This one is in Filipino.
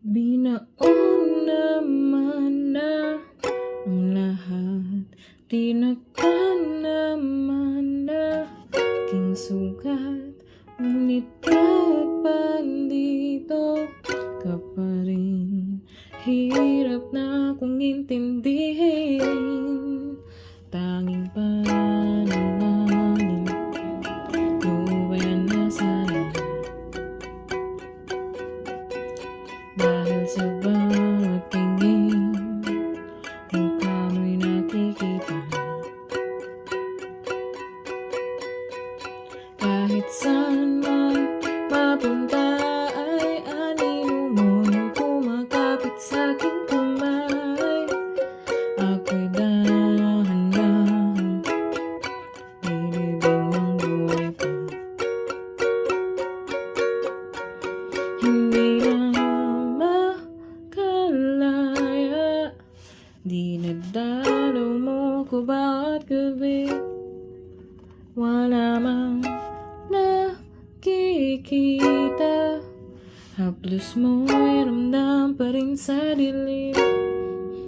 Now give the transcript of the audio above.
Binaon naman na ang lahat, tinakpan naman na aking sugat, ngunit kahit pa dito ka pa rin, hirap na akong intindihin. Tanging panalangin, lubayan na sana, dahil sa bawat tingin mukha mo'y nakikita. Kahit saan man mapunta ay anino mo'y kumakapit sa'king kamay. Ako'y dahan-dahan binibig ng buhay pa. Hindi na makalaya, dinadalaw mo ko bawat gabi. Wala mang nakikita, haplos mo'y ramdam pa rin sa dilim.